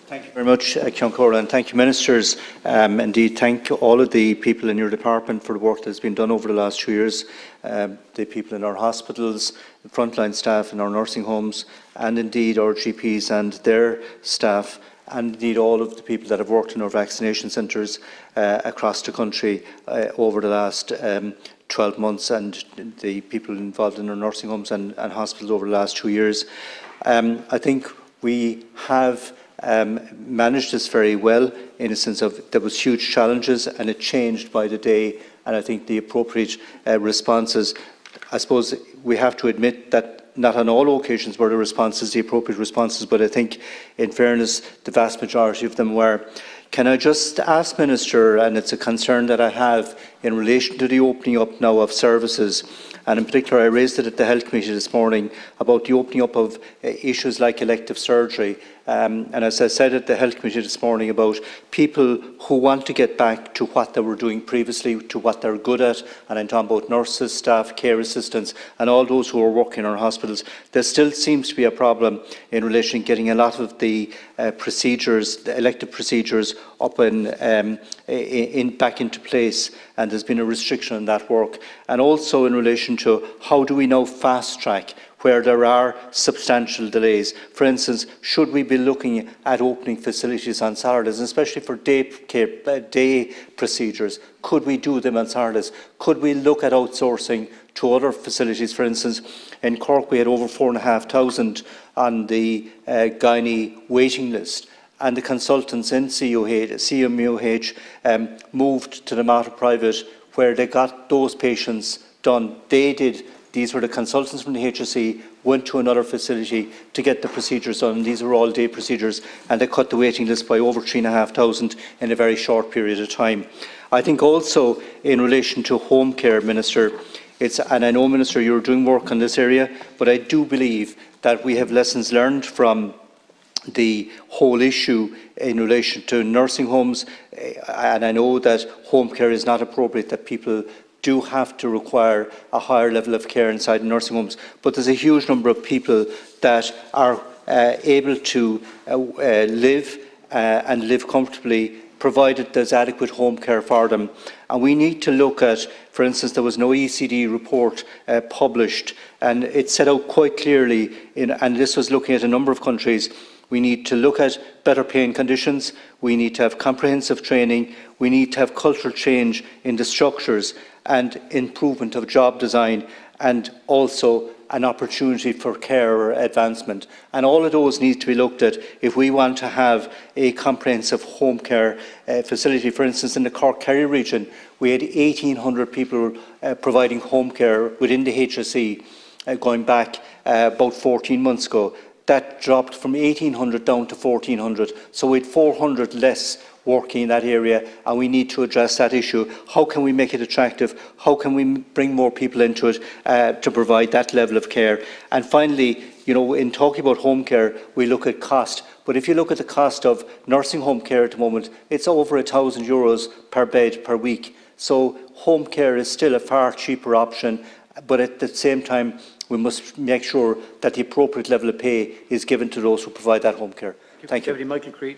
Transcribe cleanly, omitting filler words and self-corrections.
Thank you very much, Ciancora, and thank you, Ministers. Indeed, thank all of the people in your department for the work that has been done over the last 2 years, the people in our hospitals, the frontline staff in our nursing homes, and indeed our GPs and their staff, and indeed all of the people that have worked in our vaccination centres across the country over the last 12 months, and the people involved in our nursing homes and hospitals over the last 2 years. I think we have managed this very well, in a sense of there was huge challenges and it changed by the day, and I think the appropriate responses, I suppose we have to admit that not on all occasions were the responses the appropriate responses, but I think in fairness the vast majority of them were. Can I just ask, Minister, and it's a concern that I have in relation to the opening up now of services, and in particular I raised it at the Health Committee this morning about the opening up of issues like elective surgery. And as I said at the Health Committee this morning, about people who want to get back to what they were doing previously, to what they're good at, and I'm talking about nurses, staff, care assistants, and all those who are working in our hospitals. There still seems to be a problem in relation to getting a lot of the procedures, the elective procedures, up and back into place, and there's been a restriction on that work. And also in relation to how do we now fast track where there are substantial delays. For instance, should we be looking at opening facilities on Saturdays, especially for day procedures? Could we do them on Saturdays? Could we look at outsourcing to other facilities? For instance, in Cork we had over 4,500 on the gynae waiting list, and the consultants in CMUH moved to the Mater Private, where they got those patients done. These were the consultants from the HSE, went to another facility to get the procedures done. These were all day procedures, and they cut the waiting list by over 3,500 in a very short period of time. I think also in relation to home care, Minister, and I know, Minister, you're doing work on this area, but I do believe that we have lessons learned from the whole issue in relation to nursing homes, and I know that home care is not appropriate, that people do have to require a higher level of care inside nursing homes, but there's a huge number of people that are able to live and live comfortably, provided there's adequate home care for them. And we need to look at, for instance, there was no OECD report published, and it set out quite clearly, and this was looking at a number of countries. We need to look at better paying conditions, we need to have comprehensive training, we need to have cultural change in the structures and improvement of job design, and also an opportunity for care or advancement. And all of those need to be looked at if we want to have a comprehensive home care facility. For instance, in the Cork-Kerry region, we had 1,800 people providing home care within the HSE going back about 14 months ago. That dropped from 1,800 down to 1,400. So we had 400 less working in that area, and we need to address that issue. How can we make it attractive? How can we bring more people into it to provide that level of care? And finally, you know, in talking about home care, we look at cost. But if you look at the cost of nursing home care at the moment, it's over €1,000 per bed per week. So home care is still a far cheaper option, but at the same time, we must make sure that the appropriate level of pay is given to those who provide that home care. Thank you. Michael Creed.